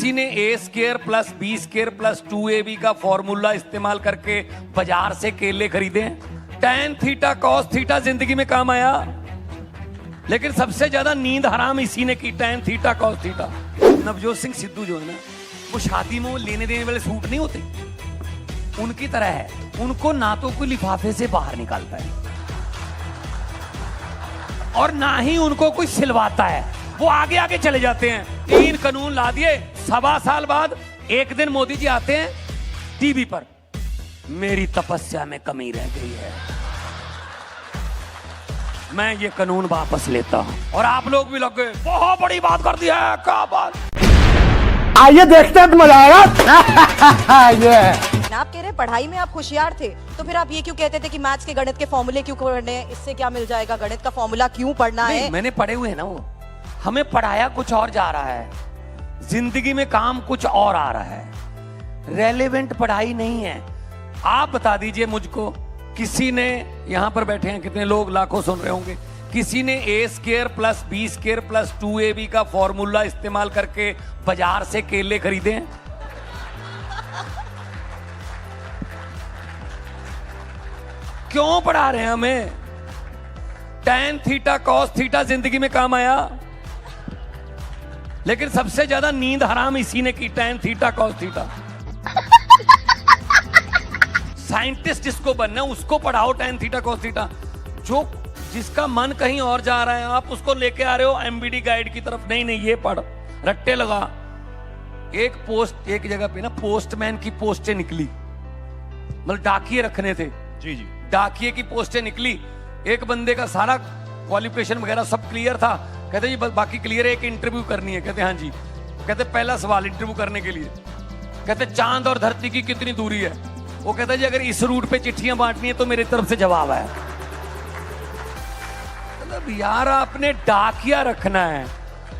किसी ने a square plus b square plus 2ab का फॉर्मूला इस्तेमाल करके बाजार से केले खरीदे? tan थीटा cos थीटा जिंदगी में काम आया, लेकिन सबसे ज्यादा नींद हराम इसी ने की, tan theta cos theta. Navjot Singh Sidhu जो है ना, वो शादी में वो लेने देने वाले सूट नहीं होते, उनकी तरह है। उनको ना तो कोई लिफाफे से बाहर निकालता है और ना ही उनको कोई सिलवाता है, वो आगे आगे चले जाते हैं। 3 कानून ला दिए, 1.25 साल बाद एक दिन मोदी जी आते हैं टीवी पर, मेरी तपस्या में कमी रह गई है, मैं ये कानून वापस लेता हूं। और आप लोग भी लग गए, बहुत बड़ी बात कर दी है, क्या बात। आइए देखते हैं, मजा आएगा। ये आप कह रहे हैं पढ़ाई में आप होशियार थे, तो फिर आप ये क्यों कहते थे कि मैथ्स के गणित के फॉर्मूले क्यों पढ़ने हैं, इससे क्या मिल जाएगा, गणित का फॉर्मूला क्यों पढ़ना है? मैंने पढ़े हुए हैं ना, वो हमें पढ़ाया कुछ और जा रहा है, जिंदगी में काम कुछ और आ रहा है, रेलेवेंट पढ़ाई नहीं है। आप बता दीजिए मुझको, किसी ने, यहां पर बैठे हैं कितने लोग, लाखों सुन रहे होंगे, किसी ने a square plus b square plus 2ab का फॉर्मूला इस्तेमाल करके बाजार से केले खरीदे हैं? क्यों पढ़ा रहे हैं हमें? tan थीटा cos थीटा जिंदगी में काम आया, लेकिन सबसे ज्यादा नींद हराम इसी ने की, tan theta cos theta. Scientist जिसको बनना है उसको पढ़ाओ tan थीटा cos थीटा। जो जिसका मन कहीं और जा रहा है, आप उसको लेके आ रहे हो एमबीडी गाइड की तरफ, नहीं नहीं ये पढ़, रट्टे लगा। एक पोस्ट, एक जगह पे ना पोस्टमैन की पोस्टें निकली, मतलब डाकिये रखने थे, जी जी, डाकिये की पोस्टें निकली। एक बंदे का सारा क्वालिफिकेशन वगैरह सब क्लियर था, कहते जी बस बाकी क्लियर है, एक इंटरव्यू करनी है। कहते हाँ जी। कहते पहला सवाल इंटरव्यू करने के लिए, कहते चांद और धरती की कितनी दूरी है? वो कहता जी अगर इस रूट पे चिट्ठियां बांटनी है तो मेरी तरफ से जवाब है। मतलब यार आपने डाकिया रखना है,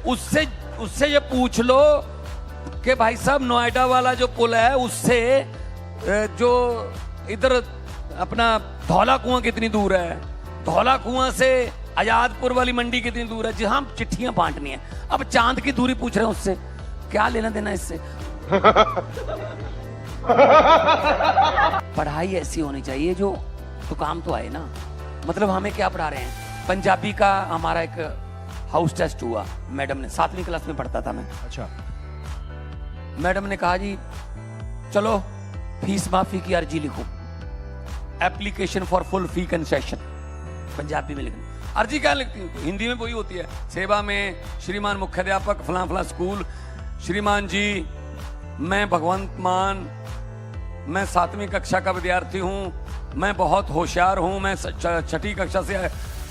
उससे ये पूछ लो कि भाई साहब नोएडा वाला जो पुल है उससे जो इधर अपना धौला कुआं कितनी दूर है, धौला कुआं से आजादपुर वाली मंडी कितनी दूर है, जहां चिट्ठियां बांटनी है। अब चांद की दूरी पूछ रहे हैं, उससे क्या लेना देना इससे? पढ़ाई ऐसी होनी चाहिए जो तो काम तो आए ना। मतलब हमें क्या पढ़ा रहे हैं? पंजाबी का हमारा एक हाउस टेस्ट हुआ, मैडम ने, 7वीं क्लास में पढ़ता था मैं। अच्छा। मैडम ने कहा जी चलो फीस माफी की अर्जी लिखो, application for full fee concession, Punjabi में लिखना। अर्जी क्या लिखती हूँ? हिंदी में वही होती है, सेवा में श्रीमान मुख्याध्यापक फलां फलां स्कूल, श्रीमान जी मैं भगवंत मान, मैं 7वीं कक्षा का विद्यार्थी हूँ, मैं बहुत होशियार हूँ, मैं 6ठी कक्षा से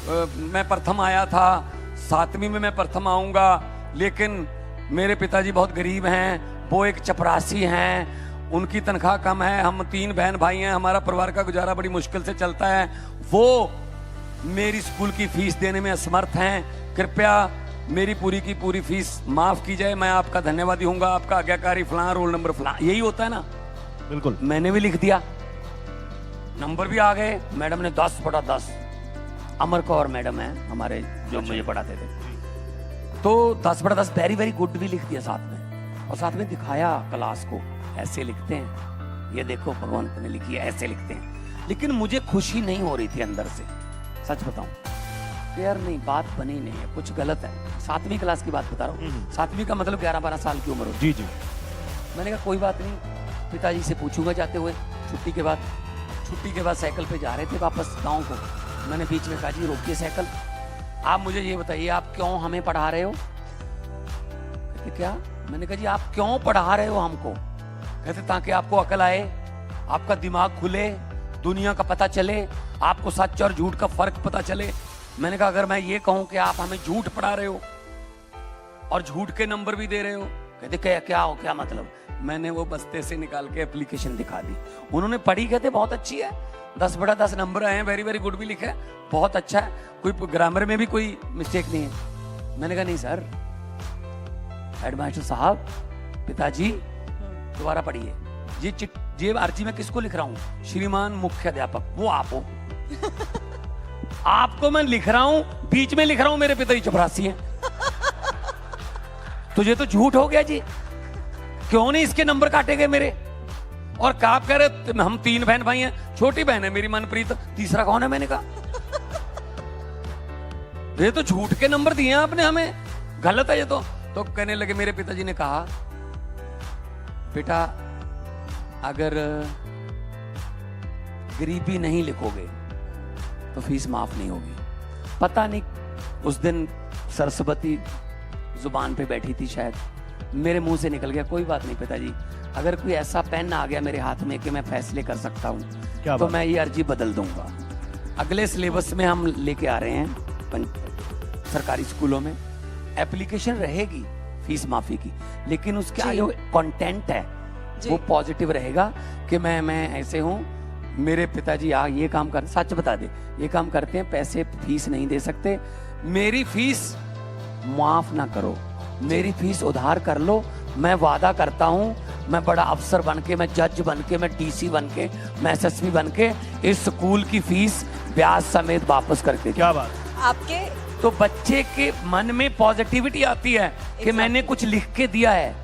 मैं प्रथम आया था, 7वीं में मैं प्रथम आऊँगा, लेकिन मेरे पिताजी बहुत गरीब हैं, वो एक चपरासी हैं, उनकी तनख्वाह कम है, हम 3 बहन भाई हैं, हमारा परिवार का गुजारा बड़ी मुश्किल से चलता है, वो मेरी स्कूल की फीस देने में असमर्थ हैं, कृपया मेरी पूरी की पूरी फीस माफ की जाए, मैं आपका धन्यवादी हूँगा, आपका आज्ञाकारी फलां, रोल नंबर फलां। यही होता है ना? बिल्कुल। मैंने भी लिख दिया, नंबर भी आ गए। मैडम ने 10/10, अमर कौर मैडम है हमारे जो मुझे पढ़ाते थे, तो 10/10 वेरी वेरी गुड भी लिख दिया साथ में, और साथ में दिखाया क्लास को, ऐसे लिखते हैं, ये देखो भगवंत ने लिखी है, ऐसे लिखते हैं। लेकिन मुझे खुशी नहीं हो रही थी अंदर से, सच बताऊं यार, नहीं बात बनी नहीं है, कुछ गलत है। 7वीं क्लास की बात बता रहा हूँ, 7वीं का मतलब 11-12 साल की उम्र हो। जी जी। मैंने कहा कोई बात नहीं, पिताजी से पूछूंगा जाते हुए। छुट्टी के बाद साइकिल पे जा रहे थे वापस गाँव को, मैंने बीच में कहा जी रोकिए साइकिल, आप मुझे ये बताइए आप क्यों हमें पढ़ा रहे हो? कहते क्या? मैंने कहा जी आप क्यों पढ़ा रहे हो हमको? कहते ताकि आपको अकल आए, आपका दिमाग खुले, दुनिया का पता चले, आपको सच और झूठ का फर्क पता चले। मैंने कहा अगर मैं ये कहूं कि आप हमें झूठ पढ़ा रहे हो और झूठ के नंबर भी दे रहे हो? कहते क्या मतलब? मैंने वो बस्ते से निकाल के एप्लीकेशन दिखा दी, उन्होंने पढ़ी, कहते बहुत अच्छी है, 10/10 नंबर आए हैं, वेरी वेरी गुड भी लिखा है, बहुत अच्छा है, कोई ग्रामर में भी कोई मिस्टेक नहीं है। मैंने कहा नहीं सर, हेडमास्टर साहब, पिताजी दोबारा पढ़िए, ये अर्जी में किसको लिख रहा हूं? श्रीमान मुख्याध्यापक, वो आप हो। आपको मैं लिख रहा हूं, बीच में लिख रहा हूं मेरे पिताजी चपरासी हैं। तुझे तो झूठ हो गया जी। क्यों नहीं इसके नंबर काटे गए मेरे? और आप कह रहे हम 3 बहन भाई हैं, छोटी बहन है मेरी मनप्रीत, तीसरा कौन है? मैंने कहा ये तो झूठ के नंबर दिए हैं आपने हमें, गलत है ये तो कहने लगे, मेरे पिताजी ने कहा बेटा अगर गरीबी नहीं लिखोगे तो फीस माफ नहीं होगी। पता नहीं उस दिन सरस्वती जुबान पे बैठी थी शायद, मेरे मुंह से निकल गया कोई बात नहीं पिताजी, अगर कोई ऐसा पेन आ गया मेरे हाथ में कि मैं फैसले कर सकता हूं तो मैं ये अर्जी बदल दूंगा। अगले सिलेबस में हम लेके आ रहे हैं सरकारी स्कूलों में एप्लीकेशन रहेगी फीस माफी की, लेकिन उसका जो कंटेंट है वो पॉजिटिव रहेगा कि मैं ऐसे हूं, मेरे पिताजी ये काम कर, सच बता दे, ये काम करते हैं, पैसे फीस नहीं दे सकते, मेरी फीस माफ ना करो, मेरी फीस उधार कर लो, मैं वादा करता हूं मैं बड़ा अफसर बन के, मैं जज बन के, मैं डीसी बन के, मैं एसएसपी बन के इस स्कूल की फीस ब्याज समेत वापस करके। क्या बात। आपके तो बच्चे के मन में पॉजिटिविटी आती है कि मैंने कुछ लिख के दिया है,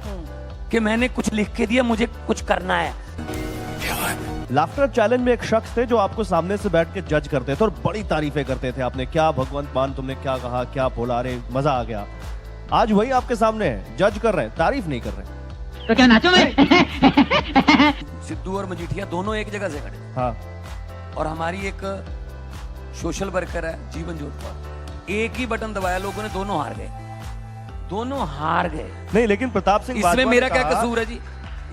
कि मैंने कुछ लिख के दिया, मुझे कुछ करना है। लाफ्टर चैलेंज में एक शख्स थे जो आपको सामने से बैठ के जज करते थे और बड़ी तारीफें करते थे, आपने क्या भगवंत मान, तुमने क्या कहा, क्या बोला, अरे मजा आ गया। आज वही आपके सामने है, जज कर रहे हैं, तारीफ नहीं कर रहे, तो क्या नाचो मैं? सिद्धू और मजीठिया दोनों एक जगह से खड़े। हाँ। और हमारी एक सोशल वर्कर है जीवन जोधपुर, एक ही बटन दबाया, लोगों ने दोनों हार गए, दोनों हार गए। नहीं लेकिन प्रताप सिंह इसमें मेरा क्या कसूर है जी?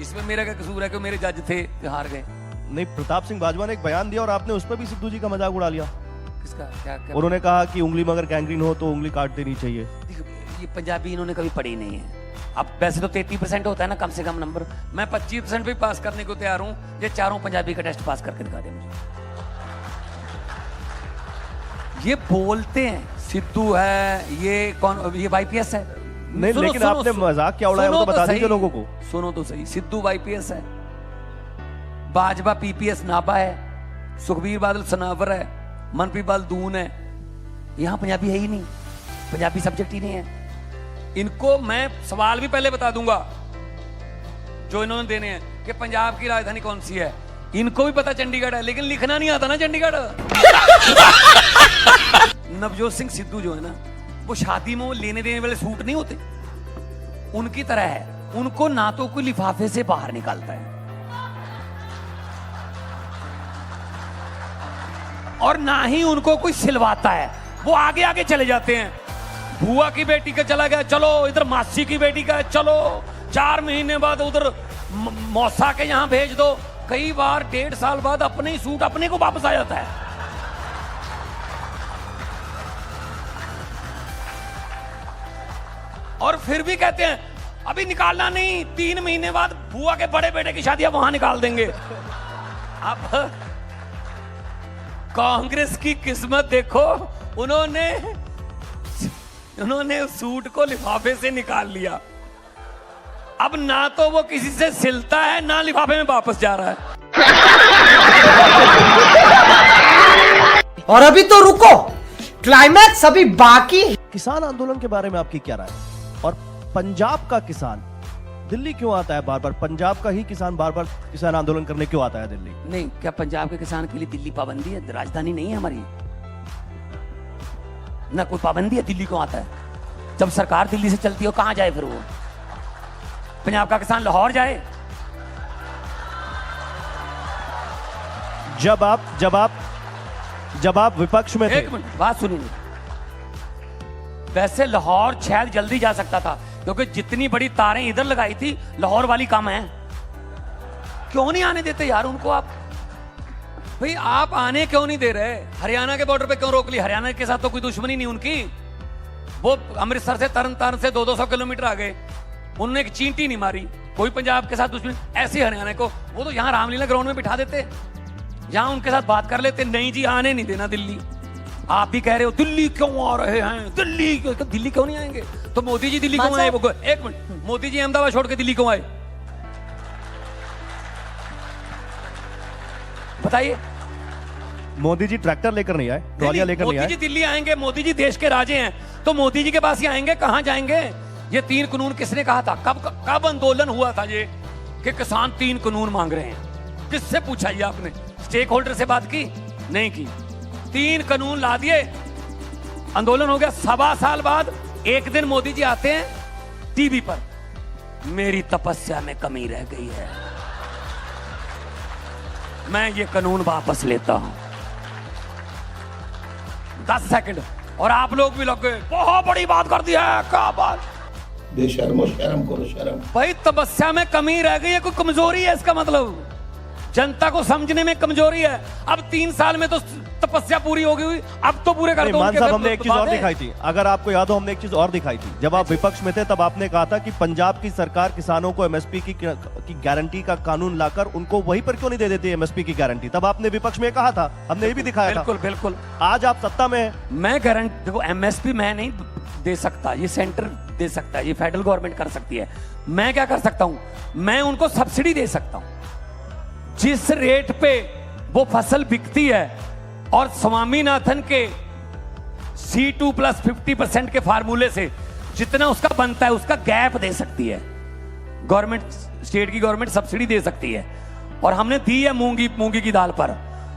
इसमें मेरा क्या कसूर है कि मेरे जज थे हार गए? नहीं, प्रताप सिंह बाजवा ने एक बयान दिया और आपने उस पर भी सिद्धू जी का मजाक उड़ा लिया। किसका? क्या उन्होंने कहा कि उंगली में अगर गैंग्रीन हो तो उंगली काट देनी चाहिए। ये पंजाबी इन्होंने कभी पढ़ी नहीं है। अब वैसे तो 33% होता है ना कम से कम नंबर, मैं 25% भी पास करने को तैयार हूं, ये चारों पंजाबी का टेस्ट पास करके दिखा दे मुझे। ये बोलते हैं सिद्धू है, ये कौन, ये वाईपीएस है। नहीं लेकिन आपने मजाक क्या उड़ाया वो तो बता दीजिए लोगों को। सुनो तो सही, सिद्धू वाईपीएस है, बाजवा पीपीएस नाभा है, सुखबीर बादल सनावर है, मनप्रीत बादल दून है। यहां पंजाबी है ही नहीं, पंजाबी सब्जेक्ट ही नहीं है। इनको मैं सवाल भी पहले बता दूंगा जो इन्होंने देने हैं कि पंजाब की राजधानी कौन सी है। इनको भी पता चंडीगढ़ है, लेकिन लिखना नहीं आता ना चंडीगढ़। नवजोत सिंह सिद्धू जो है ना, वो शादी में वो लेने देने वाले सूट नहीं होते, उनकी तरह है। उनको ना तो कोई लिफाफे से बाहर निकालता है और ना ही उनको कोई सिलवाता है, वो आगे आगे चले जाते हैं। बुआ की बेटी का चला गया, चलो इधर मासी की बेटी का, चलो 4 महीने बाद उधर मौसा के यहां भेज दो। कई बार 1.5 साल बाद अपने ही सूट अपने को वापस आ जाता है। और फिर भी कहते हैं अभी निकालना नहीं, 3 महीने बाद बुआ के बड़े बेटे की शादी वहां निकाल देंगे। अब कांग्रेस की किस्मत देखो, उन्होंने उस सूट को लिफाफे से निकाल लिया। अब ना तो वो किसी से सिलता है, ना लिफाफे में वापस जा रहा है। और अभी तो रुको, क्लाइमैक्स अभी बाकी। किसान आंदोलन के बारे में आपकी क्या राय है? और पंजाब का किसान दिल्ली क्यों आता है बार बार? पंजाब का ही किसान बार बार किसान आंदोलन करने क्यों आता है दिल्ली? नहीं, क्या पंजाब के किसान के लिए दिल्ली पाबंदी है? राजधानी नहीं है हमारी ना, कोई पाबंदी है? दिल्ली क्यों आता है? जब सरकार दिल्ली से चलती हो कहां जाए फिर वो? पंजाब का किसान लाहौर जाए? जब आप विपक्ष में थे। एक मिनट बात सुनिए, वैसे लाहौर शायद जल्दी जा सकता था क्योंकि जितनी बड़ी तारें इधर लगाई थी, लाहौर वाली कम है। क्यों नहीं आने देते यार उनको? आप भाई आप आने क्यों नहीं दे रहे? हरियाणा के बॉर्डर पे क्यों रोक ली? हरियाणा के साथ तो कोई दुश्मनी नहीं उनकी। वो अमृतसर से तरन से 200 किलोमीटर आ गए, उन्होंने एक चींटी नहीं मारी। कोई पंजाब के साथ दुश्मनी ऐसी हरियाणा को, वो तो यहाँ रामलीला ग्राउंड में बिठा देते, यहाँ उनके साथ बात कर लेते। नहीं जी, आने नहीं देना दिल्ली। आप भी कह रहे हो दिल्ली क्यों आ रहे हैं, दिल्ली क्यों नहीं आएंगे? तो मोदी जी दिल्ली क्यों आए? एक मिनट, मोदी जी अहमदाबाद छोड़ के दिल्ली क्यों आए बताइए? मोदी जी ट्रैक्टर लेकर नहीं आए, ट्रॉलियां लेकर नहीं आए। मोदी जी दिल्ली आएंगे, मोदी जी देश के राजे हैं, तो मोदी जी के पास ही आएंगे, कहां जाएंगे? ये 3 कानून किसने कहा था? कब आंदोलन हुआ था ये कि किसान 3 कानून मांग रहे हैं? किससे पूछा ये आपने? स्टेक होल्डर से बात की? नहीं की। 3 कानून ला दिए, आंदोलन हो गया। 1.25 साल बाद एक दिन मोदी जी आते हैं टीवी पर, मेरी तपस्या में कमी रह गई है, मैं ये कानून वापस लेता हूं। 10 सेकंड और आप लोग भी लग गए, बहुत बड़ी बात कर दी है, क्या बात। बेशर्मो, शर्म करो शर्म। भाई तपस्या में कमी रह गई है, कोई कमजोरी है इसका मतलब? जनता को समझने में कमजोरी है। अब 3 साल में तो तपस्या पूरी हो गई हुई, अब तो पूरे कर दो। मान साहब, हमने एक चीज और दिखाई थी, अगर आपको याद हो, हमने एक चीज और दिखाई थी। जब आप विपक्ष में थे तब आपने कहा था कि पंजाब की सरकार किसानों को एमएसपी की गारंटी का कानून लाकर उनको वहीं पर क्यों नहीं दे देती एमएसपी की गारंटी? तब आपने विपक्ष में कहा था, हमने ये भी दिखाया था। बिल्कुल बिल्कुल। आज आप सत्ता में हैं। मैं गारंटी, देखो एमएसपी मैं नहीं दे सकता, ये सेंटर दे सकता है, ये फेडरल गवर्नमेंट कर सकती है। मैं क्या कर सकता हूं? मैं उनको सब्सिडी दे सकता हूं। जिस रेट पे वो फसल बिकती है और स्वामीनाथन के C2 प्लस 50% के फार्मूले से जितना उसका बनता है उसका गैप दे सकती है गवर्नमेंट, स्टेट की गवर्नमेंट सब्सिडी दे सकती है। और हमने दी है मूंगी की दाल पर,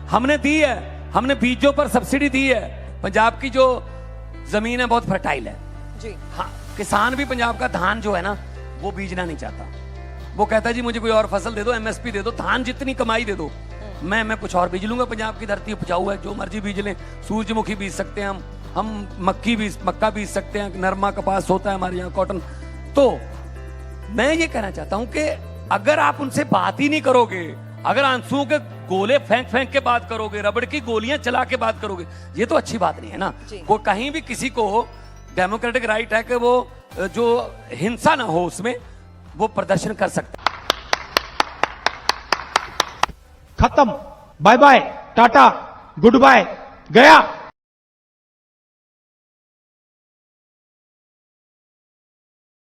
हमने दी है, हमने बीजों पर सब्सिडी दी है। पंजाब की जो जमीन है बहुत फर्टाइल है जी। हाँ, किसान भी पंजाब का धान जो है ना वो बीजना नहीं चाहता। वो कहता है जी मुझे कोई और फसल दे दो, एमएसपी दे दो, धान जितनी कमाई दे दो, मैं कुछ और बीज लूंगा। पंजाब की धरती उपजाऊ है, जो मर्जी बीज लें। सूरजमुखी बीज सकते हैं हम मक्का बीज सकते हैं, नरमा कपास होता है हमारे यहाँ, कॉटन। तो मैं ये कहना चाहता हूं कि अगर आप उनसे बात ही नहीं करोगे, अगर आंसुओं के गोले फेंक के बात करोगे, रबड़ की गोलियां चला के बात करोगे, ये तो अच्छी बात नहीं है ना। वो कहीं भी किसी को डेमोक्रेटिक राइट है कि वो जो हिंसा ना हो उसमें वो प्रदर्शन कर सकता है। खत्म, bye bye, tata, goodbye, गया।